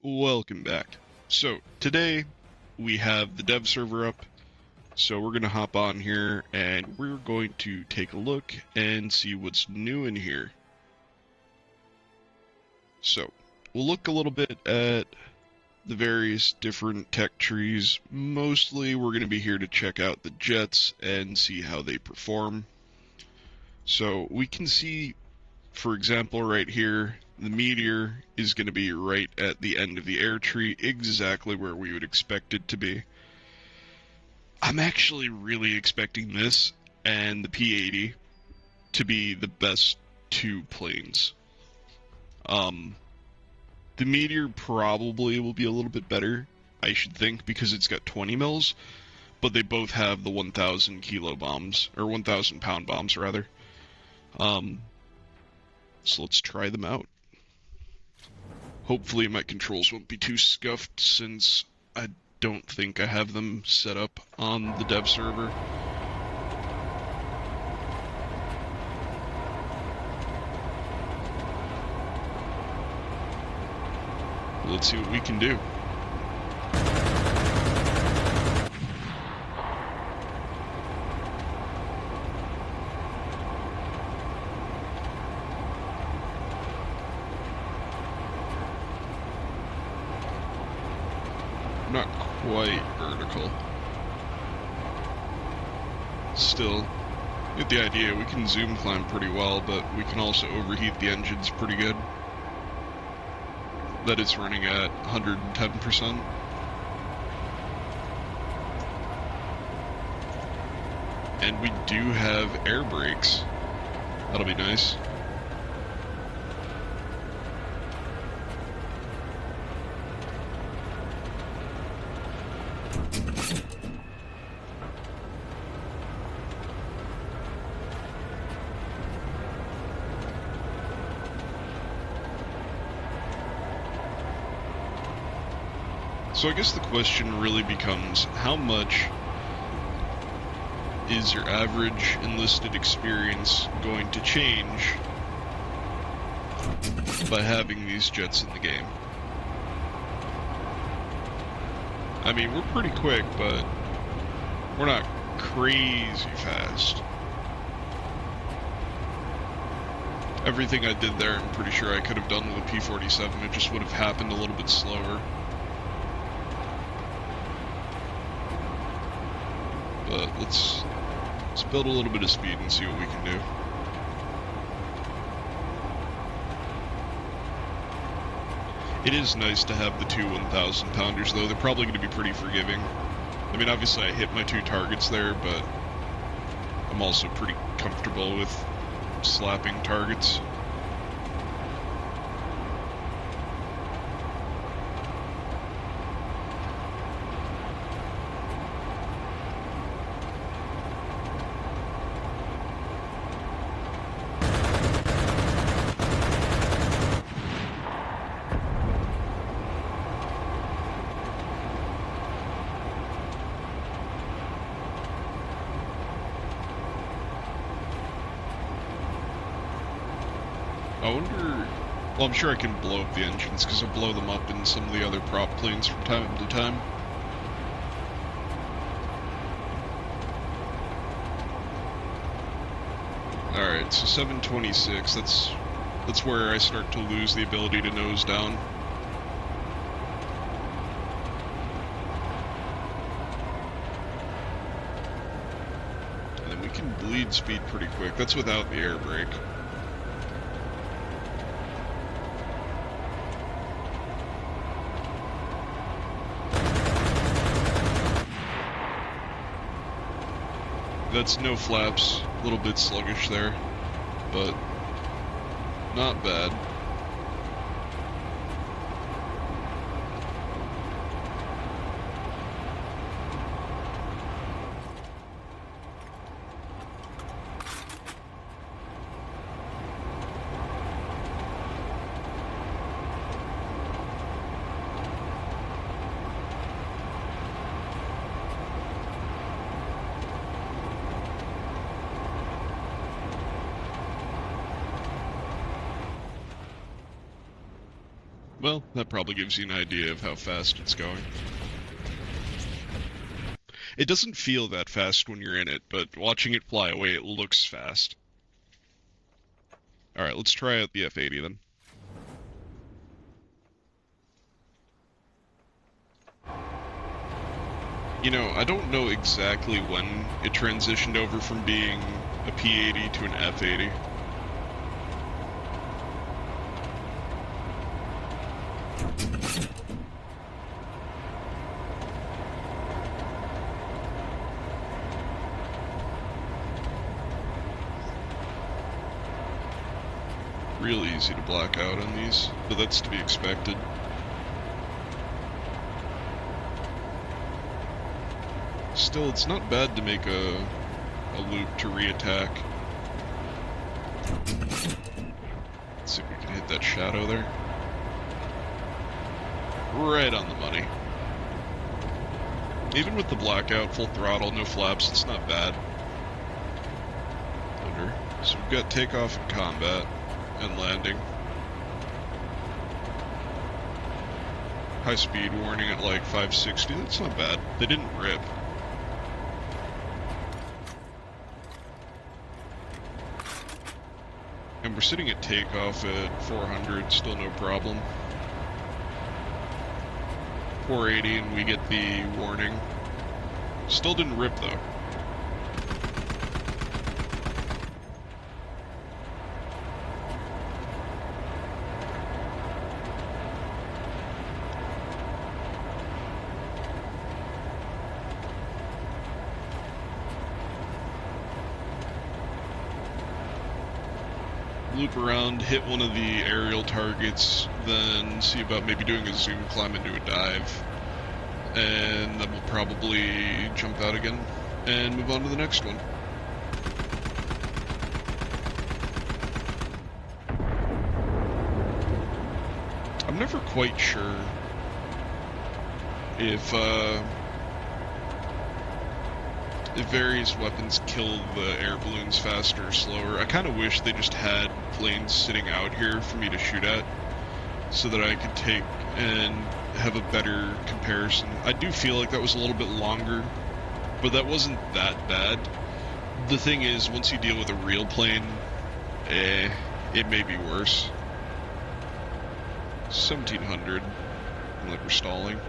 Welcome back. So, today we have the dev server up, so we're going to hop on here and we're going to take a look and see what's new in here. So, we'll look a little bit at the various different tech trees. Mostly we're going to be here to check out the jets and see how they perform. So, we can see, for example, right here, the meteor is going to be right at the end of the air tree, exactly where we would expect it to be. I'm actually really expecting this and the P-80 to be the best two planes. The meteor probably will be a little bit better, I should think, because it's got 20 mils, but they both have the 1,000 kilo bombs, or 1,000 pound bombs, rather. So let's try them out. Hopefully my controls won't be too scuffed, since I don't think I have them set up on the dev server. Let's see what we can do. Not quite vertical. Still, you get the idea. We can zoom climb pretty well, but we can also overheat the engines pretty good. That is running at 110%. And we do have air brakes. That'll be nice. So I guess the question really becomes, how much is your average enlisted experience going to change by having these jets in the game? I mean, we're pretty quick, but we're not crazy fast. Everything I did there, I'm pretty sure I could have done with a P-47. It just would have happened a little bit slower. But let's build a little bit of speed and see what we can do. It is nice to have the two 1,000 pounders, though. They're probably going to be pretty forgiving. I mean, obviously I hit my two targets there, but I'm also pretty comfortable with slapping targets. I wonder... Well, I'm sure I can blow up the engines, because I blow them up in some of the other prop planes from time to time. Alright, so 726, that's where I start to lose the ability to nose down. And then we can bleed speed pretty quick. That's without the air brake. That's no flaps, a little bit sluggish there, but not bad. Well, that probably gives you an idea of how fast it's going. It doesn't feel that fast when you're in it, but watching it fly away, it looks fast. Alright, let's try out the F-80 then. You know, I don't know exactly when it transitioned over from being a P-80 to an F-80. Real easy to black out on these, but that's to be expected. Still, it's not bad to make a loop to re-attack. Let's see if we can hit that shadow there. Right on the money. Even with the blackout, full throttle, no flaps, it's not bad. Under. So we've got takeoff and combat. And landing. High speed warning at like 560, that's not bad. They didn't rip. And we're sitting at takeoff at 400, still no problem. 480 and we get the warning. Still didn't rip though. Loop around, hit one of the aerial targets, then see about maybe doing a zoom climb into a dive. And then we'll probably jump out again and move on to the next one. I'm never quite sure if various weapons kill the air balloons faster or slower. I kind of wish they just had planes sitting out here for me to shoot at, so that I could take and have a better comparison. I do feel like that was a little bit longer, but that wasn't that bad. The thing is, once you deal with a real plane, it may be worse. 1700, like we're stalling.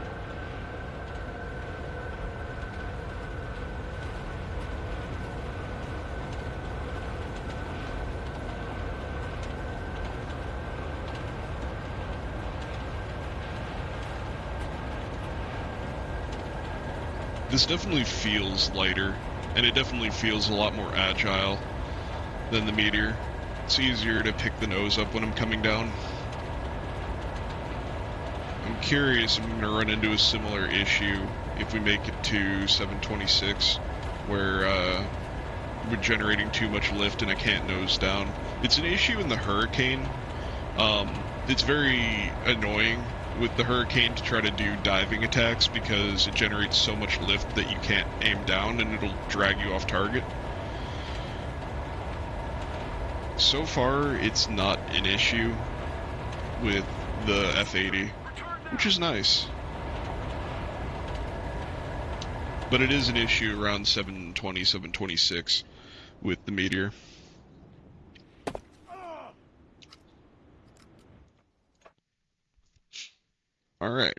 This definitely feels lighter, and it definitely feels a lot more agile than the Meteor. It's easier to pick the nose up when I'm coming down. I'm curious if I'm going to run into a similar issue if we make it to 726, where we're generating too much lift and I can't nose down. It's an issue in the Hurricane. It's very annoying with the Hurricane to try to do diving attacks because it generates so much lift that you can't aim down and it'll drag you off target. So far, it's not an issue with the F-80, which is nice. But it is an issue around 720, 726 with the Meteor. Alright.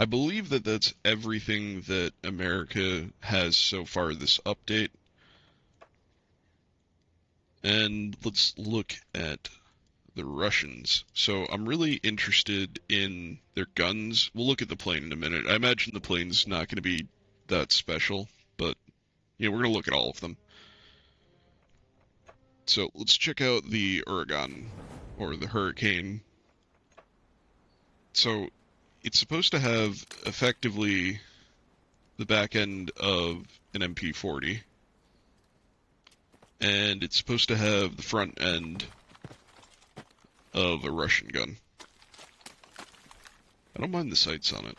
I believe that that's everything that America has so far this update. And let's look at the Russians. So I'm really interested in their guns. We'll look at the plane in a minute. I imagine the plane's not going to be that special, but you know, we're going to look at all of them. So let's check out the Uragan, or the Hurricane. So it's supposed to have effectively the back end of an MP40. And it's supposed to have the front end of a Russian gun. I don't mind the sights on it.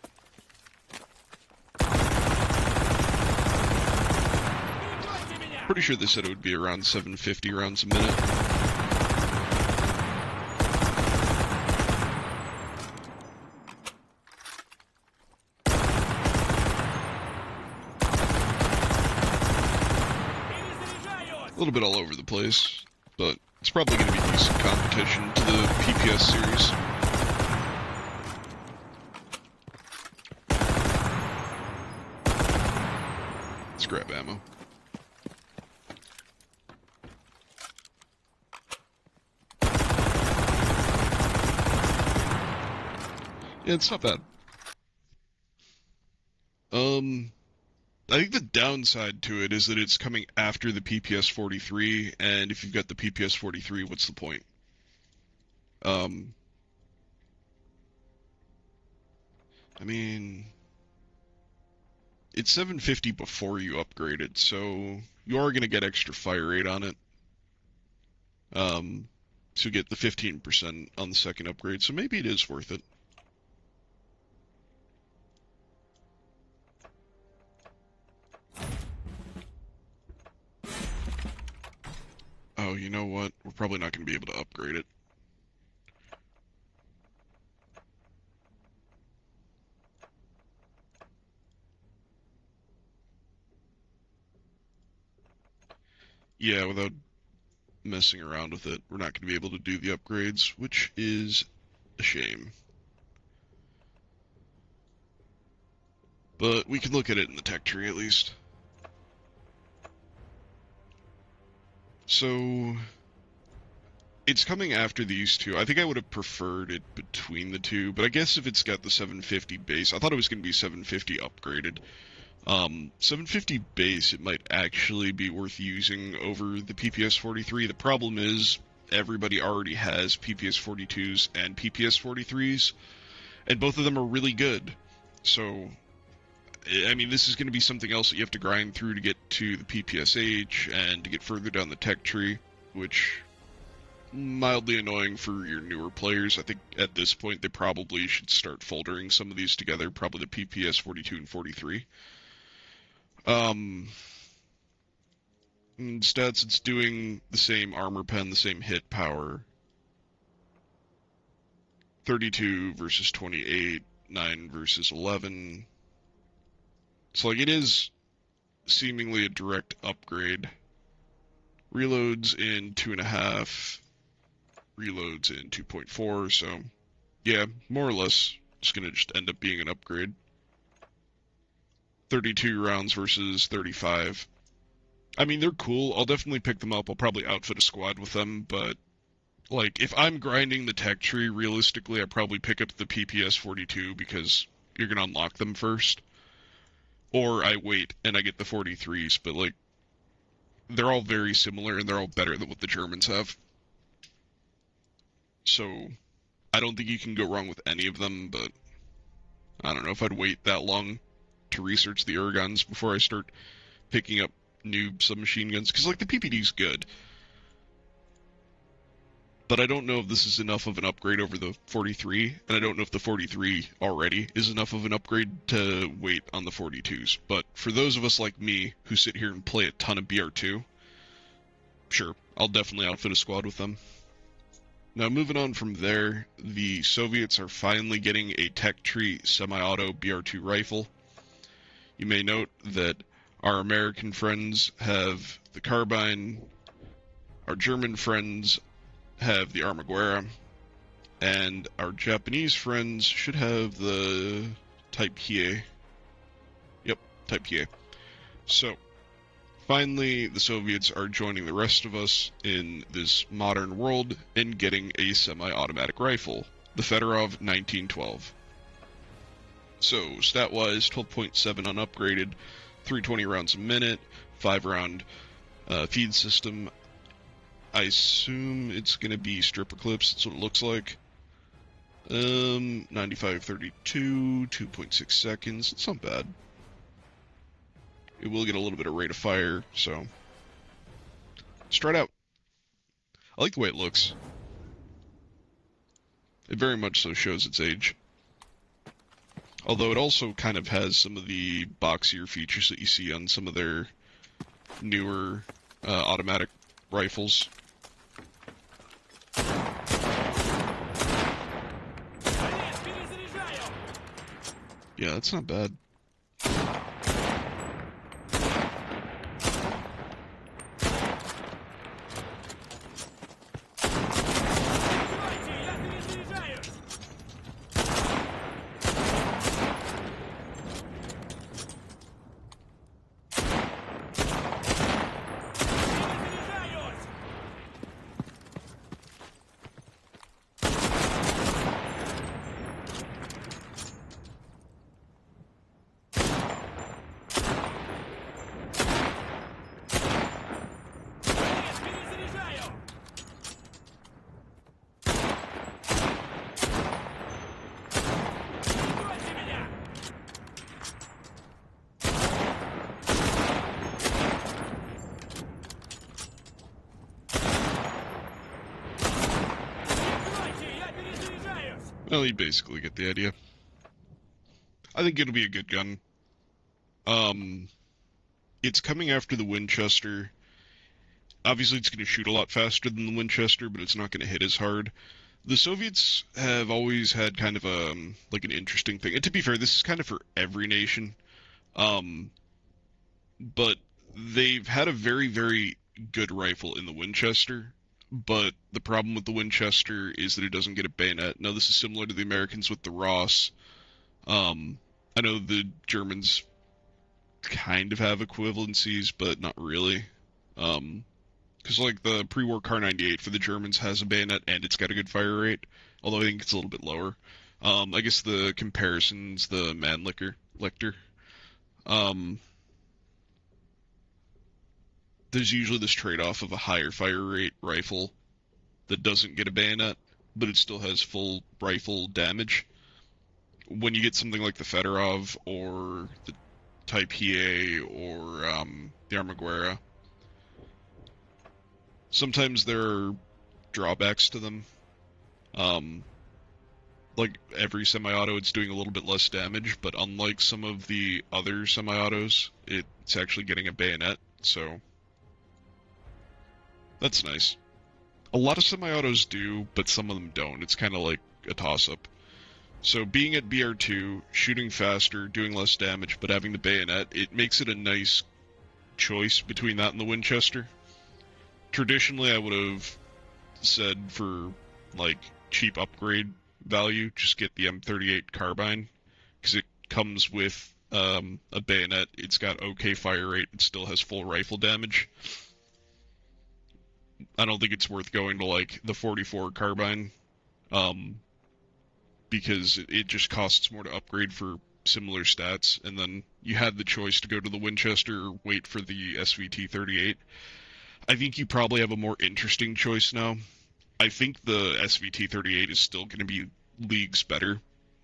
Pretty sure they said it would be around 750 rounds a minute. A little bit all over the place, but it's probably going to be decent competition to the PPS series. Let's grab ammo. Yeah, it's not bad. I think the downside to it is that it's coming after the PPS 43, and if you've got the PPS 43, what's the point? I mean, it's 750 before you upgrade it, so you are going to get extra fire rate on it. To get the 15% on the second upgrade, so maybe it is worth it. Oh, you know what? We're probably not going to be able to upgrade it. Yeah, without messing around with it, we're not going to be able to do the upgrades, which is a shame. But we can look at it in the tech tree at least. So, it's coming after these two. I think I would have preferred it between the two, but I guess if it's got the 750 base, I thought it was going to be 750 upgraded. 750 base, it might actually be worth using over the PPS 43. The problem is everybody already has PPS 42s and PPS 43s, and both of them are really good. So, I mean, this is going to be something else that you have to grind through to get to the PPSH and to get further down the tech tree, which mildly annoying for your newer players. I think at this point they probably should start foldering some of these together, probably the PPS 42 and 43. In stats, it's doing the same armor pen, the same hit power. 32 versus 28, 9 versus 11. So, like, it is seemingly a direct upgrade. Reloads in 2.5, reloads in 2.4, so, yeah, more or less, it's gonna just end up being an upgrade. 32 rounds versus 35. I mean, they're cool. I'll definitely pick them up. I'll probably outfit a squad with them, but, like, if I'm grinding the tech tree, realistically, I probably pick up the PPS 42 because you're gonna unlock them first. Or I wait and I get the 43s, but, like, they're all very similar and they're all better than what the Germans have. So, I don't think you can go wrong with any of them, but I don't know if I'd wait that long to research the Ergons before I start picking up new submachine guns, because, like, the PPD's good. But I don't know if this is enough of an upgrade over the 43, and I don't know if the 43 already is enough of an upgrade to wait on the 42s. But for those of us like me who sit here and play a ton of BR2, sure, I'll definitely outfit a squad with them. Now, moving on from there, the Soviets are finally getting a tech tree semi-auto BR2 rifle. You may note that our American friends have the carbine, our German friends have the Armaguerra, and our Japanese friends should have the Type Kie. Yep, Type Kie. So, finally, the Soviets are joining the rest of us in this modern world and getting a semi-automatic rifle, the Fedorov 1912. So, stat-wise, 12.7 unupgraded, 320 rounds a minute, 5-round feed system. I assume it's going to be stripper clips. That's what it looks like. 95.32, 2.6 seconds. It's not bad. It will get a little bit of rate of fire, so let's try it out. I like the way it looks. It very much so shows its age. Although it also kind of has some of the boxier features that you see on some of their newer automatic rifles. Yeah, that's not bad. Well, you basically get the idea. I think it'll be a good gun. Um, it's coming after the Winchester. Obviously, it's going to shoot a lot faster than the Winchester, but it's not going to hit as hard. The Soviets have always had kind of a like an interesting thing. And to be fair, this is kind of for every nation. Um, but they've had a very, very good rifle in the Winchester. But the problem with the Winchester is that it doesn't get a bayonet. Now, this is similar to the Americans with the Ross. I know the Germans kind of have equivalencies, but not really. Because like the pre-war Car 98 for the Germans has a bayonet and it's got a good fire rate, although I think it's a little bit lower. I guess the comparison's the Mannlicher. Um, there's usually this trade-off of a higher fire rate rifle that doesn't get a bayonet, but it still has full rifle damage. When you get something like the Fedorov or the Type EA or the Armaguerra, sometimes there are drawbacks to them. Um, like every semi-auto, it's doing a little bit less damage, but unlike some of the other semi-autos, it's actually getting a bayonet, so that's nice. A lot of semi-autos do, but some of them don't. It's kind of like a toss-up. So being at BR2, shooting faster, doing less damage, but having the bayonet, it makes it a nice choice between that and the Winchester. Traditionally, I would have said for, like, cheap upgrade value, just get the M38 carbine, because it comes with a bayonet, it's got okay fire rate, it still has full rifle damage. I don't think it's worth going to, like, the 44 carbine, because it just costs more to upgrade for similar stats, and then you had the choice to go to the Winchester or wait for the SVT-38. I think you probably have a more interesting choice now. I think the SVT-38 is still going to be leagues better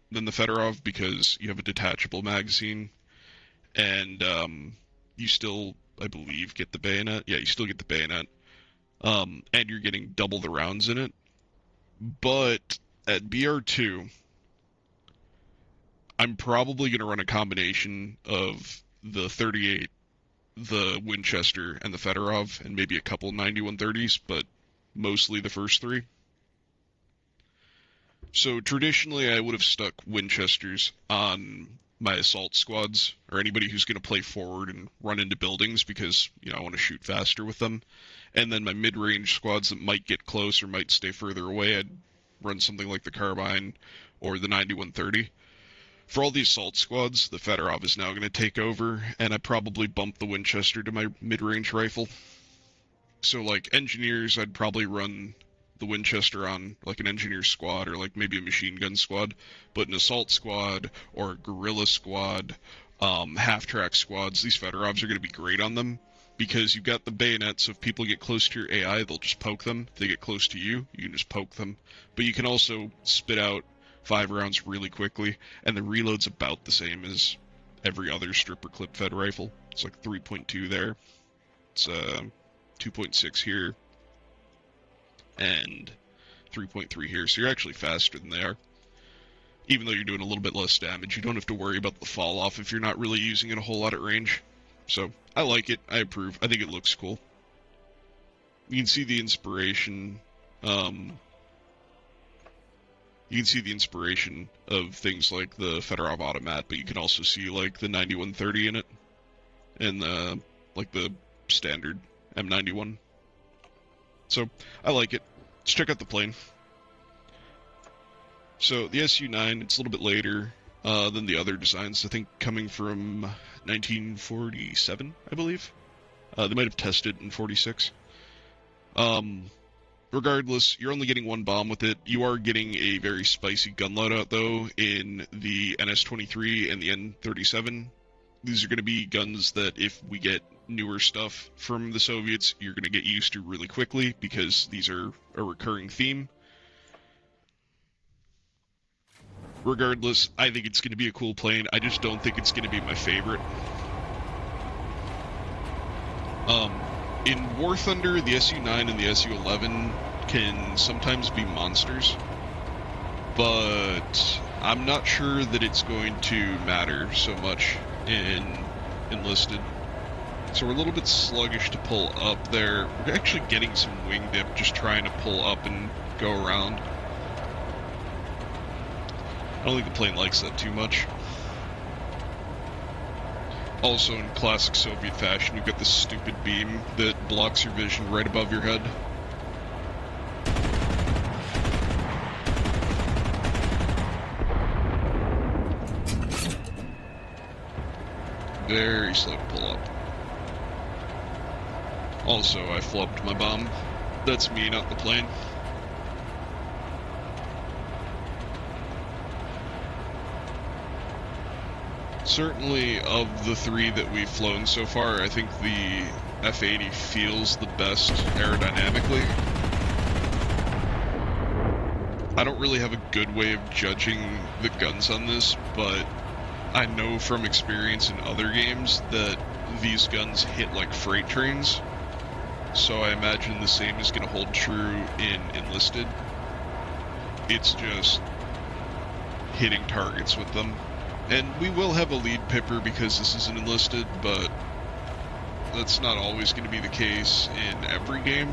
than the Fedorov because you have a detachable magazine, and you still, I believe, get the bayonet. Yeah, you still get the bayonet, and you're getting double the rounds in it. But at BR2, I'm probably going to run a combination of the 38, the Winchester, and the Fedorov, and maybe a couple 9130s, but mostly the first three. So traditionally, I would have stuck Winchesters on my assault squads, or anybody who's going to play forward and run into buildings, because, I want to shoot faster with them. And then my mid-range squads that might get close or might stay further away, I'd run something like the Carbine or the 9130. For all the assault squads, the Fedorov is now going to take over, and I probably bump the Winchester to my mid-range rifle. So, like, engineers, I'd probably run the Winchester on, like, an engineer squad or, like, maybe a machine gun squad. But an assault squad or a guerrilla squad, half-track squads, these Fedorovs are going to be great on them, because you've got the bayonet, so if people get close to your AI, they'll just poke them. If they get close to you, you can just poke them. But you can also spit out 5 rounds really quickly, and the reload's about the same as every other stripper clip fed rifle. It's like 3.2 there. It's 2.6 here, and 3.3 here, so you're actually faster than they are. Even though you're doing a little bit less damage, you don't have to worry about the fall off if you're not really using it a whole lot at range. So, I like it, I approve, I think it looks cool. You can see the inspiration, of things like the Fedorov Automat, but you can also see, like, the 9130 in it, and the standard M91. So, I like it. Let's check out the plane. So, the Su-9, it's a little bit later than the other designs, I think coming from 1947, I believe. They might have tested in 46. Regardless, you're only getting one bomb with it. You are getting a very spicy gun loadout, though, in the NS-23 and the N-37. These are going to be guns that if we get newer stuff from the Soviets, you're going to get used to really quickly, because these are a recurring theme. Regardless, I think it's going to be a cool plane. I just don't think it's going to be my favorite. In War Thunder, the Su-9 and the Su-11 can sometimes be monsters. but I'm not sure that it's going to matter so much in Enlisted. So we're a little bit sluggish to pull up there. We're actually getting some wing dip just trying to pull up and go around. I don't think the plane likes that too much. Also, in classic Soviet fashion, you've got this stupid beam that blocks your vision right above your head. Very slow to pull up. Also, I flubbed my bomb. That's me, not the plane. Certainly, of the three that we've flown so far, I think the F-80 feels the best aerodynamically. I don't really have a good way of judging the guns on this, but I know from experience in other games that these guns hit like freight trains. So I imagine the same is going to hold true in Enlisted. It's just hitting targets with them. And we will have a lead pipper because this is an Enlisted, but that's not always going to be the case in every game.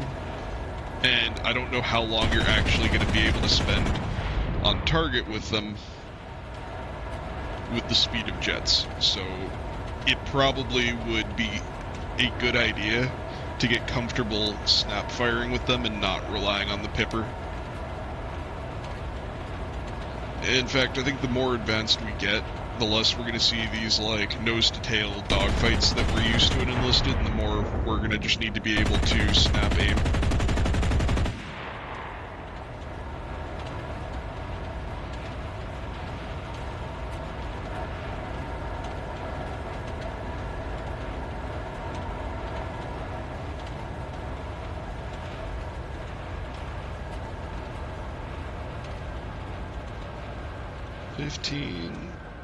And I don't know how long you're actually going to be able to spend on target with them with the speed of jets. So it probably would be a good idea to get comfortable snap firing with them and not relying on the pipper. In fact, I think the more advanced we get, the less we're going to see these like nose-to-tail dogfights that we're used to in Enlisted, and the more we're going to just need to be able to snap aim.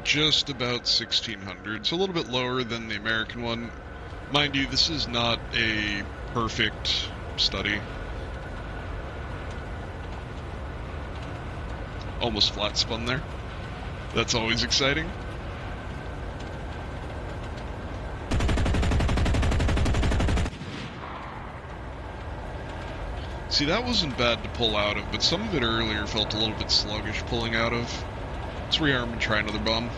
Just about 1600, so a little bit lower than the American one. Mind you, this is not a perfect study. Almost flat spun there. That's always exciting. See, that wasn't bad to pull out of, but some of it earlier felt a little bit sluggish pulling out of. Let's rearm and try another bomb.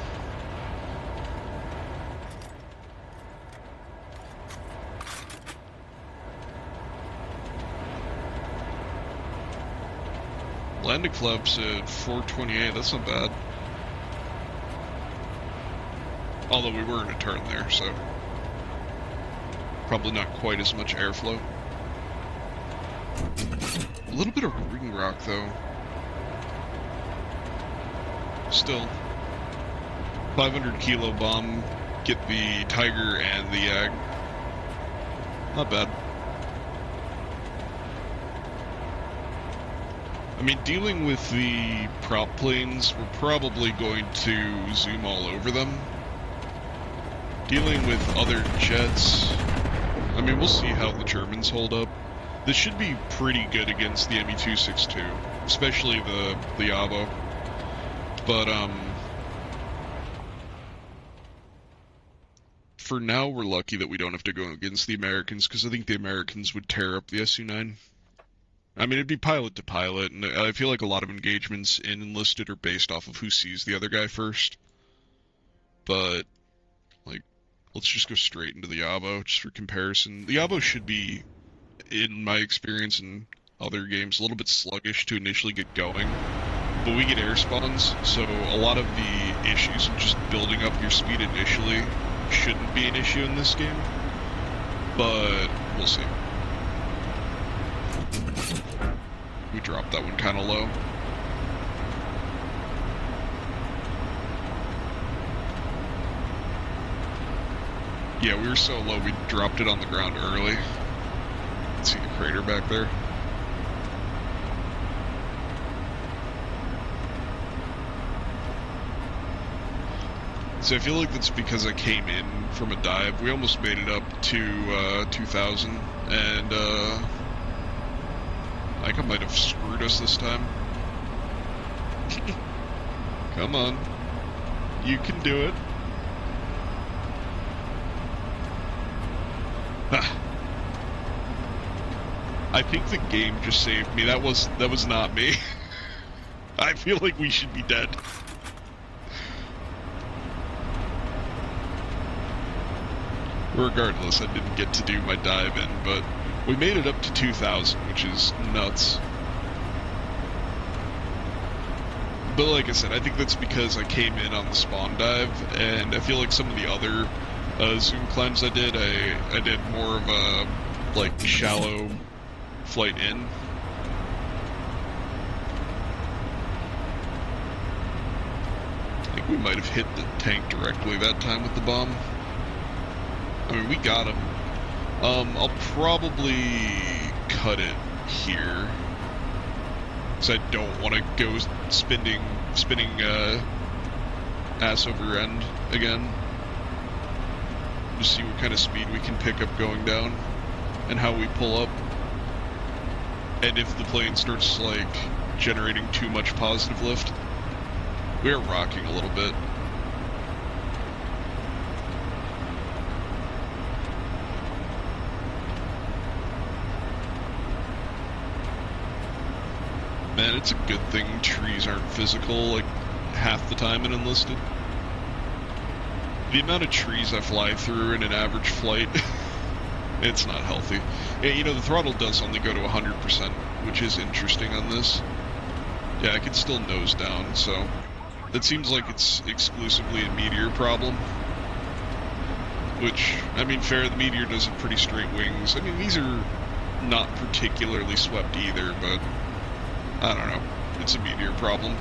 Landing flaps at 428, that's not bad. Although we were in a turn there, so probably not quite as much airflow. A little bit of ring rock, though. Still, 500 kilo bomb, get the Tiger and the Yag. Not bad. I mean, dealing with the prop planes, we're probably going to zoom all over them. Dealing with other jets, I mean, we'll see how the Germans hold up. This should be pretty good against the Me-262, especially the Avo. But, for now, we're lucky that we don't have to go against the Americans, because I think the Americans would tear up the Su-9. I mean, it'd be pilot to pilot, and I feel like a lot of engagements in Enlisted are based off of who sees the other guy first. But, like, let's just go straight into the Avo, just for comparison. The Avo should be, in my experience in other games, a little bit sluggish to initially get going. But we get air spawns, so a lot of the issues of just building up your speed initially shouldn't be an issue in this game. But we'll see. We dropped that one kind of low. Yeah, we were so low we dropped it on the ground early. Let's see the crater back there. So I feel like that's because I came in from a dive. We almost made it up to 2000, and I think I might have screwed us this time. Come on. You can do it. I think the game just saved me. That was not me. I feel like we should be dead. Regardless, I didn't get to do my dive in, but we made it up to 2,000, which is nuts. But like I said, I think that's because I came in on the spawn dive, and I feel like some of the other zoom climbs I did more of a, like, shallow flight in. I think we might have hit the tank directly that time with the bomb. I mean, we got him. I'll probably cut it here, because I don't want to go spinning ass over end again. Just see what kind of speed we can pick up going down, and how we pull up. And if the plane starts, like, generating too much positive lift. We are rocking a little bit. Man, it's a good thing trees aren't physical, like, half the time in Enlisted. The amount of trees I fly through in an average flight, it's not healthy. Yeah, you know, the throttle does only go to 100%, which is interesting on this. Yeah, I can still nose down, so that seems like it's exclusively a Meteor problem. Which, I mean, fair, the Meteor does have pretty straight wings. I mean, these are not particularly swept either, but I don't know. It's a Meteor problem.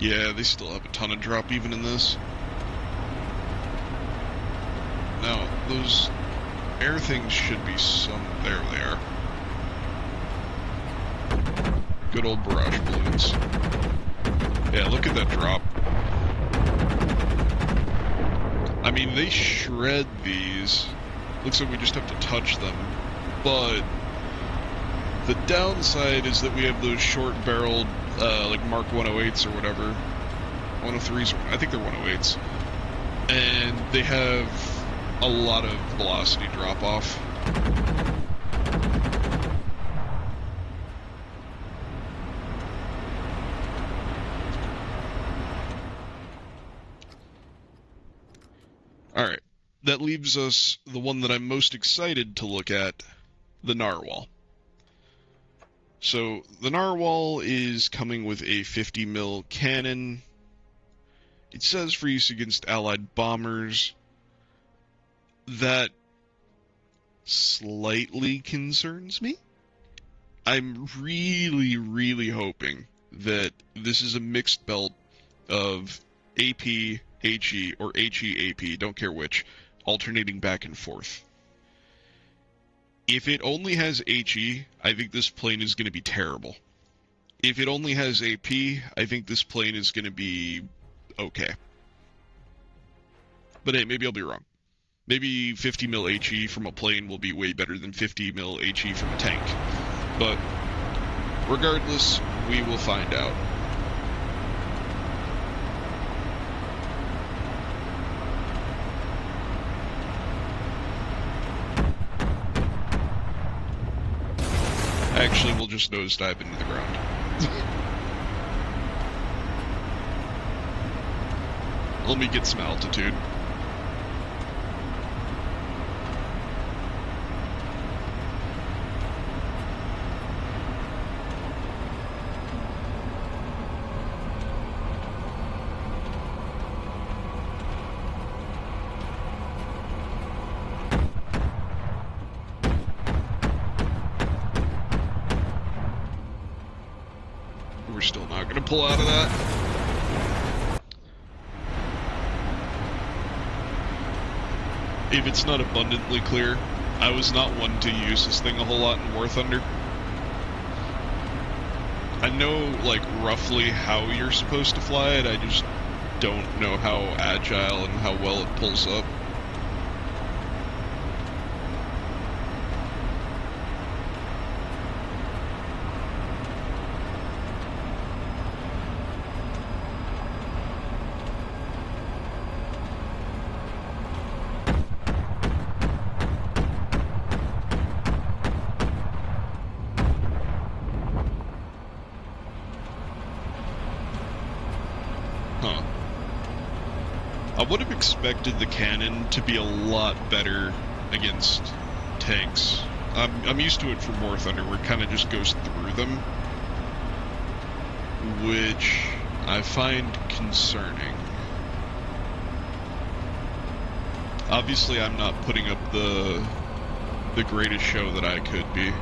Yeah, they still have a ton of drop even in this. Now, those air things should be some... There they are. Good old barrage balloons. Yeah, look at that drop. I mean, they shred these. Looks like we just have to touch them. But the downside is that we have those short-barreled, like Mark 108s or whatever. 103s, I think they're 108s. And they have a lot of velocity drop-off. Alright, that leaves us the one that I'm most excited to look at, the Narwhal. So, the Narwhal is coming with a 50mm cannon. It says for use against Allied bombers. That slightly concerns me. I'm really, really hoping that this is a mixed belt of AP, HE, or HE, AP, don't care which, alternating back and forth. If it only has HE, I think this plane is going to be terrible. If it only has AP, I think this plane is going to be okay. But hey, maybe I'll be wrong. Maybe 50mm HE from a plane will be way better than 50mm HE from a tank. But regardless, we will find out. Actually, we'll just nosedive into the ground. Let me get some altitude. We're still not going to pull out of that. If it's not abundantly clear, I was not one to use this thing a whole lot in War Thunder. I know, like, roughly how you're supposed to fly it, I just don't know how agile and how well it pulls up. would have expected the cannon to be a lot better against tanks. I'm used to it from War Thunder, where it kind of just goes through them, which I find concerning. Obviously, I'm not putting up the greatest show that I could be.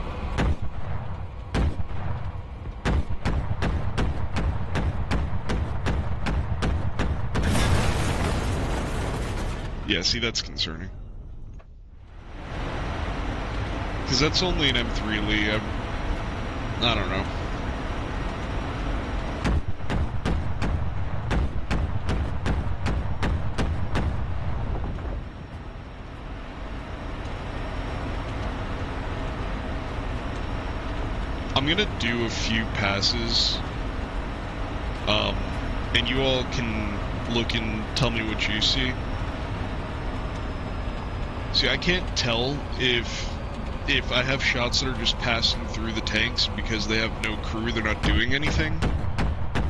Yeah, see, that's concerning. Because that's only an M3 Lee. I don't know. I'm gonna do a few passes, and you all can look and tell me what you see. See, I can't tell if I have shots that are just passing through the tanks because they have no crew, they're not doing anything,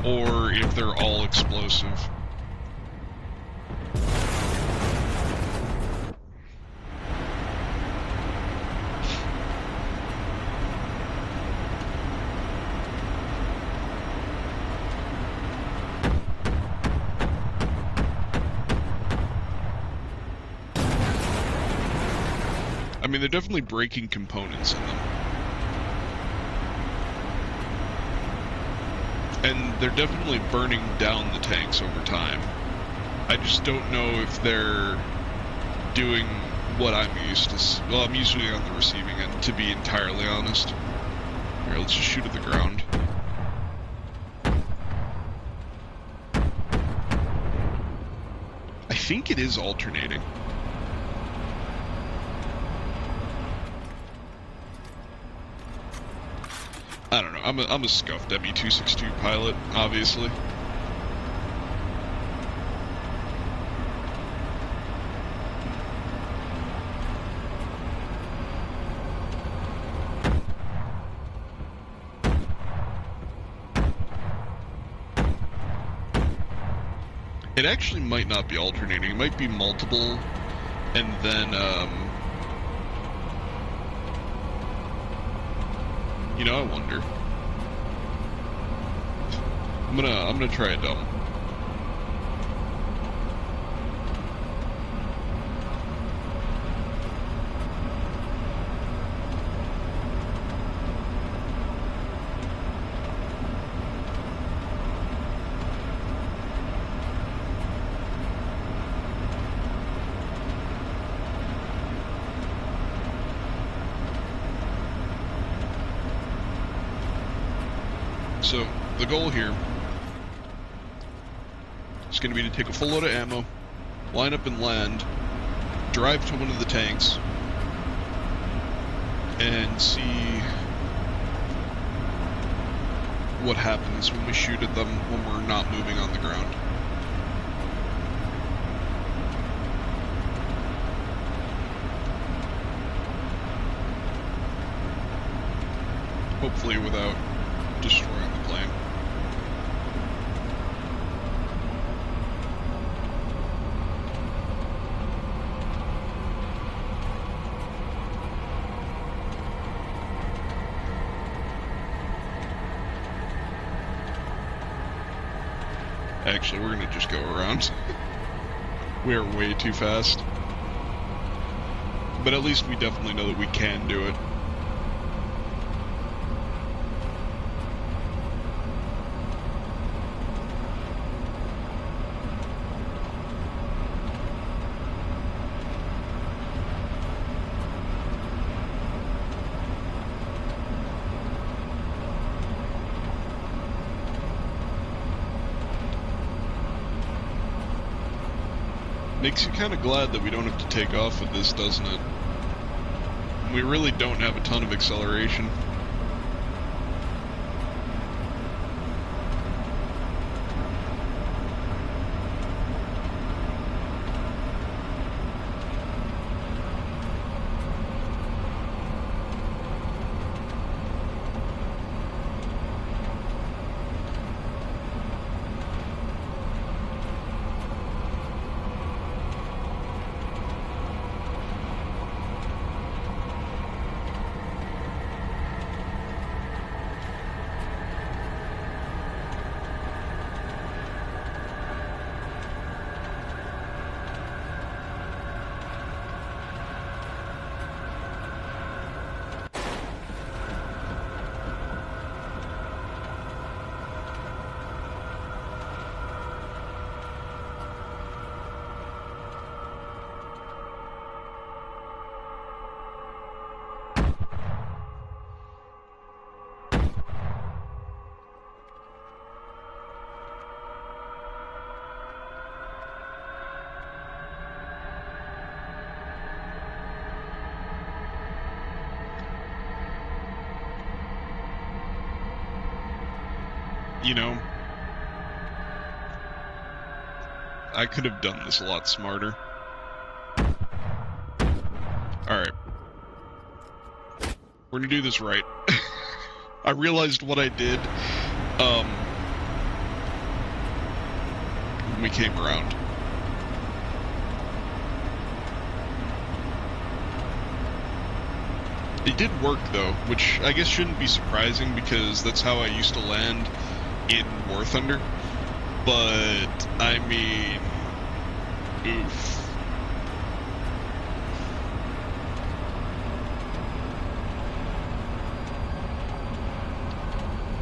or if they're all explosive. I mean, they're definitely breaking components in them. And they're definitely burning down the tanks over time. I just don't know if they're doing what I'm used to. Well, I'm usually on the receiving end, to be entirely honest. Here, let's just shoot at the ground. I think it is alternating. I don't know. I'm a scuffed ME-262 pilot, obviously. It actually might not be alternating. It might be multiple, and then you know, I wonder. I'm gonna try a dumb. So, the goal here is going to be to take a full load of ammo, line up and land, drive to one of the tanks, and see what happens when we shoot at them when we're not moving on the ground. Hopefully without destroying the plane. Actually, we're gonna just go around. We are way too fast. But at least we definitely know that we can do it. Makes you kind of glad that we don't have to take off with this, doesn't it? We really don't have a ton of acceleration. You know, I could have done this a lot smarter. Alright. We're gonna do this right. I realized what I did, when we came around. It did work, though, which I guess shouldn't be surprising, because that's how I used to land in War Thunder. But, I mean... oof.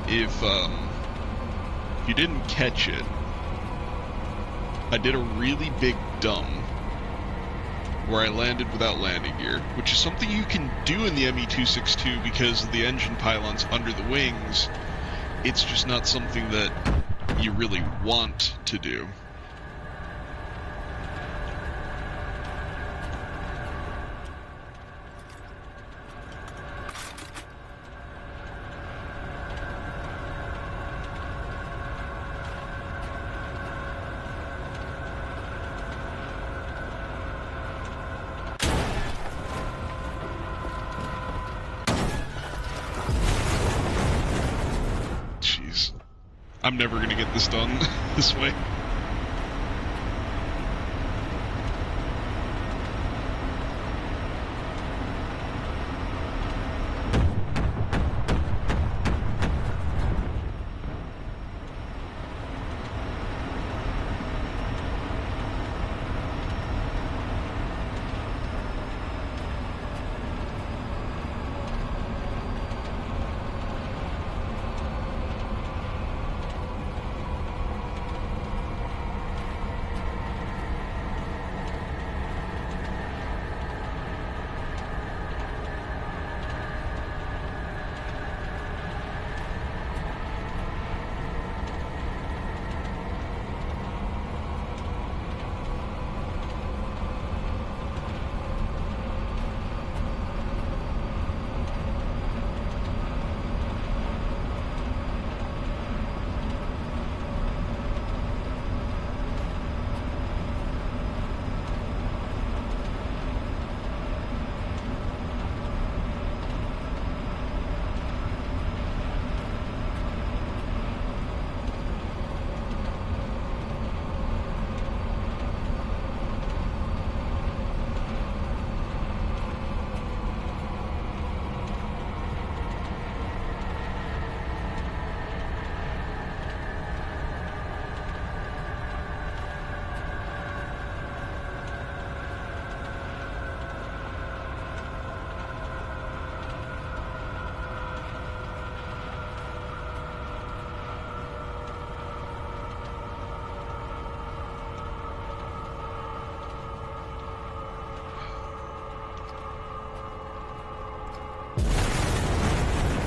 If you didn't catch it, I did a really big dumb where I landed without landing gear, which is something you can do in the ME-262 because of the engine pylons under the wings. It's just not something that you really want to do. Jeez. I'm never gonna get this done this way.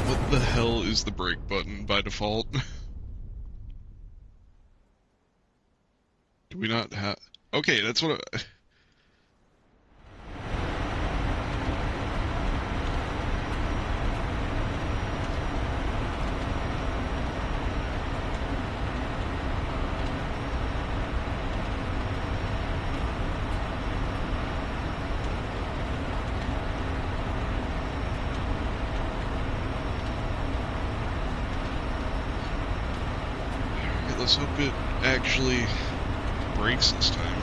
What the hell is the brake button by default? Do we not have... Okay, that's what I... Let's hope it actually breaks this time.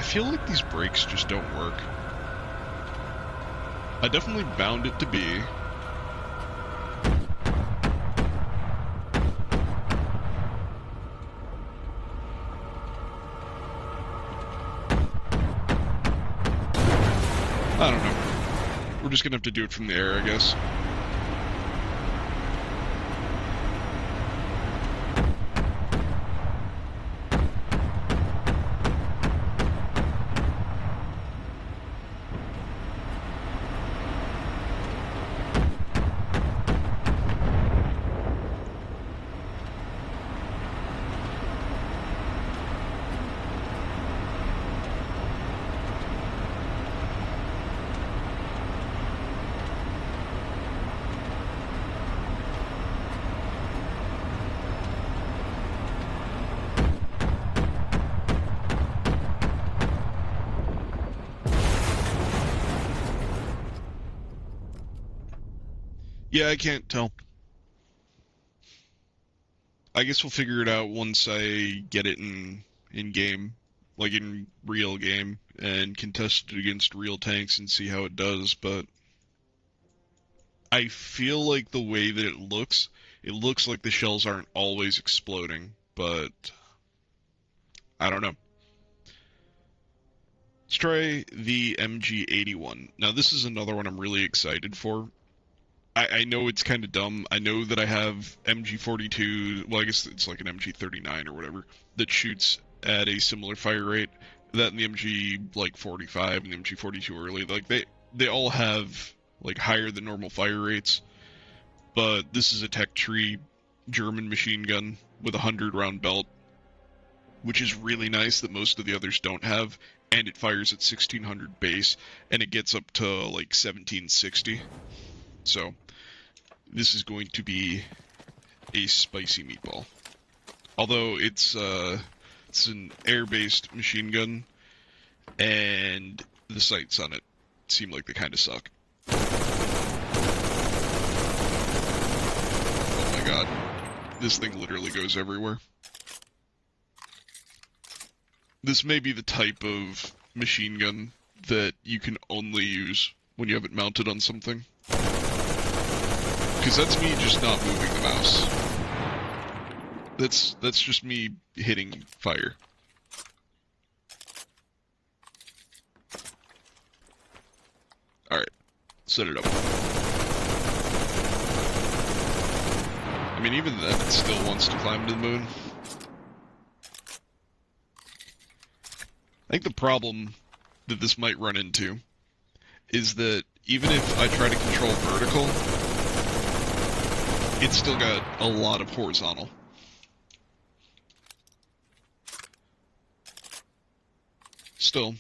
I feel like these brakes just don't work. I definitely bound it to be. I don't know. We're just gonna have to do it from the air, I guess. Yeah, I can't tell. I guess we'll figure it out once I get it in game, like in real game, and can test it against real tanks and see how it does, but I feel like the way that it looks like the shells aren't always exploding, but I don't know. Let's try the MG81. Now this is another one I'm really excited for. I know it's kind of dumb. I know that I have MG42, well, I guess it's like an MG39 or whatever, that shoots at a similar fire rate. That and the MG, like, 45 and the MG42 early, like, they all have, like, higher than normal fire rates. But this is a tech tree German machine gun with a 100-round belt, which is really nice that most of the others don't have, and it fires at 1600 base, and it gets up to, like, 1760. So, this is going to be a spicy meatball. Although it's an air-based machine gun, and the sights on it seem like they kind of suck. Oh my god. This thing literally goes everywhere. This may be the type of machine gun that you can only use when you have it mounted on something. Because that's me just not moving the mouse. That's just me hitting fire. Alright, set it up. I mean, even then, it still wants to climb to the moon. I think the problem that this might run into is that even if I try to control vertical, it's still got a lot of horizontal. Still,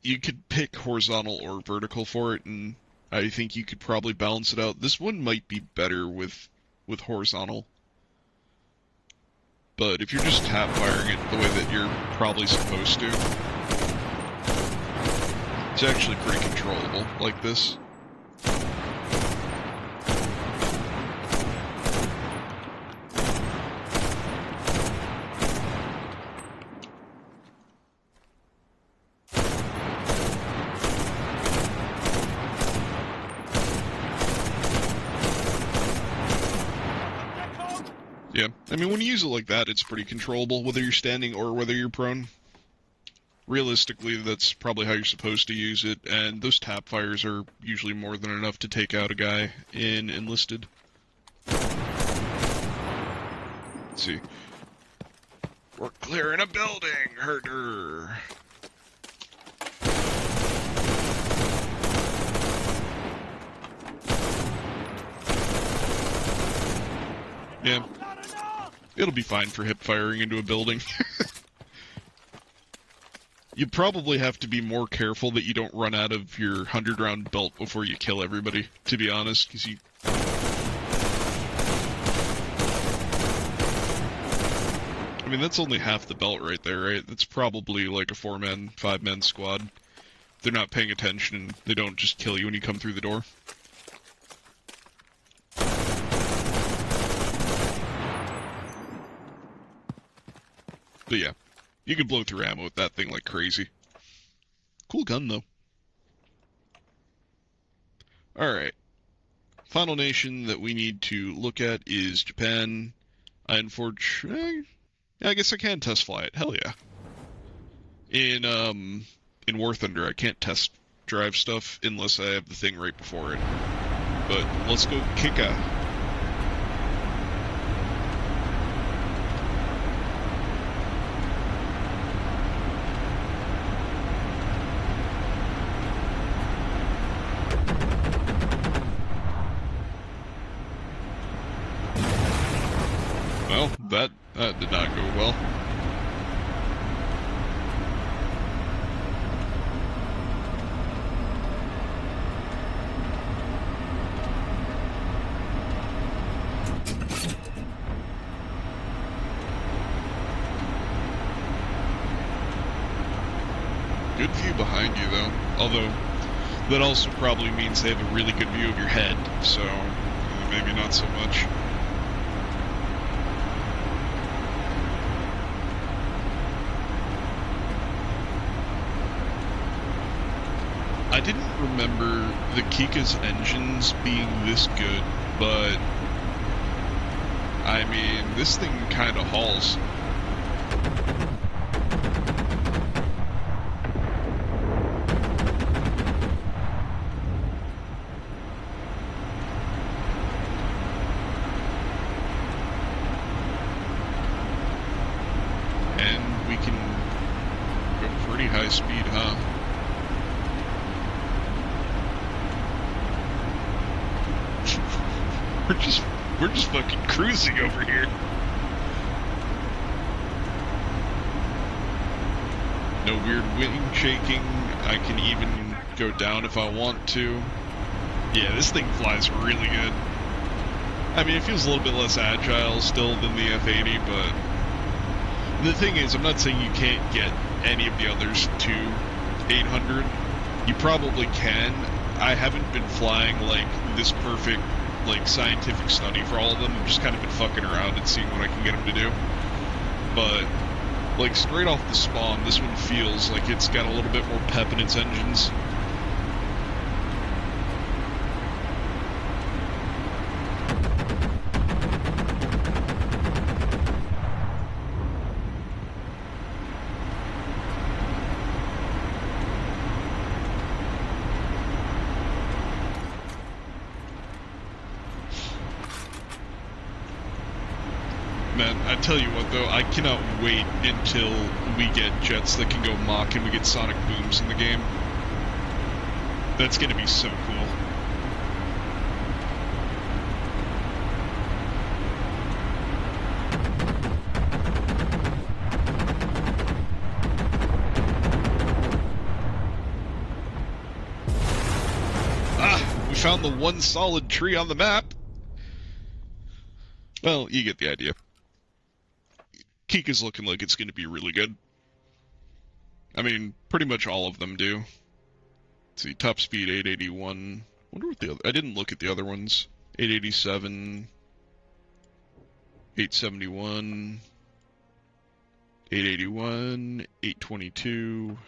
you could pick horizontal or vertical for it, and I think you could probably balance it out. This one might be better with horizontal. But if you're just tap firing it the way that you're probably supposed to, it's actually pretty controllable like this. Yeah, I mean, when you use it like that, it's pretty controllable, whether you're standing or whether you're prone. Realistically, that's probably how you're supposed to use it, and those tap fires are usually more than enough to take out a guy in Enlisted. Let's see. We're clearing a building, herder! Yeah. It'll be fine for hip firing into a building. You probably have to be more careful that you don't run out of your 100-round belt before you kill everybody, to be honest, because you... I mean, that's only half the belt right there, right? That's probably like a 4-man, 5-man squad. If they're not paying attention, they don't just kill you when you come through the door. But yeah, you can blow through ammo with that thing like crazy. Cool gun, though. Alright. Final nation that we need to look at is Japan. I unfortunately... I guess I can test fly it. Hell yeah. In War Thunder, I can't test drive stuff unless I have the thing right before it. But let's go Kika. Well, that did not go well. Good view behind you, though. Although, that also probably means they have a really good view of your head, so maybe not so much. I didn't remember the Kika's engines being this good, but I mean, this thing kind of hauls. And we can go pretty high speed, huh? We're just fucking cruising over here. No weird wing shaking. I can even go down if I want to. Yeah, this thing flies really good. I mean, it feels a little bit less agile still than the F-80, but the thing is, I'm not saying you can't get any of the others to 800. You probably can. I haven't been flying like this perfect like scientific study for all of them. I've just kind of been fucking around and seeing what I can get them to do. But like straight off the spawn, this one feels like it's got a little bit more pep in its engines. Man, I tell you what though, I cannot wait until we get jets that can go Mach and we get sonic booms in the game. That's gonna be so cool. Ah, we found the one solid tree on the map. Well, you get the idea. Kika's looking like it's going to be really good. I mean, pretty much all of them do. Let's see, top speed 881. Wonder what the other... I didn't look at the other ones. 887, 871, 881, 822,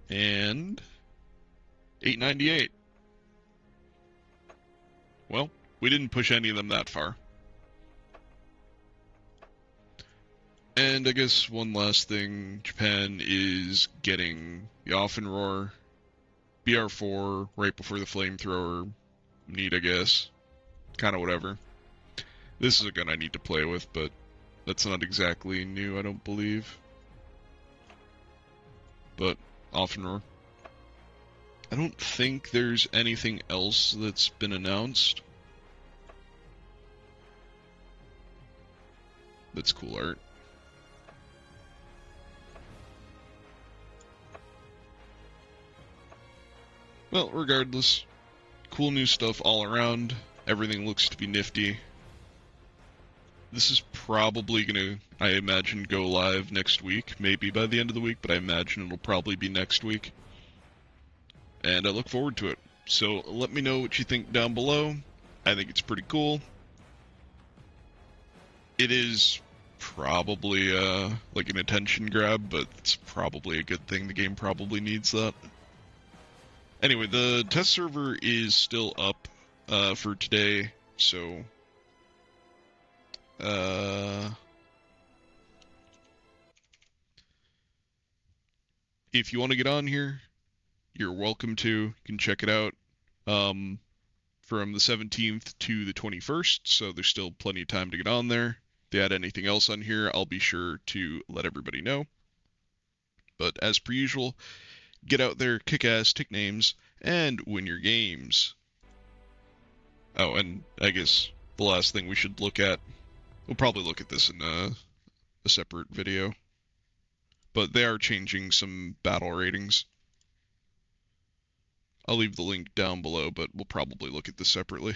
and 898. Well, we didn't push any of them that far. And I guess one last thing, Japan is getting the Offenrohr BR4 right before the flamethrower. Neat, I guess. Kind of whatever. This is a gun I need to play with, but that's not exactly new, I don't believe. But Offenrohr. I don't think there's anything else that's been announced. That's cool art. Well, regardless, cool new stuff all around. Everything looks to be nifty. This is probably gonna, I imagine, go live next week. Maybe by the end of the week, but I imagine it'll probably be next week. And I look forward to it. So let me know what you think down below. I think it's pretty cool. It is probably like an attention grab, but it's probably a good thing. The game probably needs that. Anyway, the test server is still up for today, so uh, if you want to get on here, you're welcome to. You can check it out um, from the 17th to the 21st, so there's still plenty of time to get on there. If they add anything else on here, I'll be sure to let everybody know. But as per usual, get out there, kick ass, take names, and win your games. Oh, and I guess the last thing we should look at, we'll probably look at this in a separate video, but they are changing some battle ratings. I'll leave the link down below, but we'll probably look at this separately.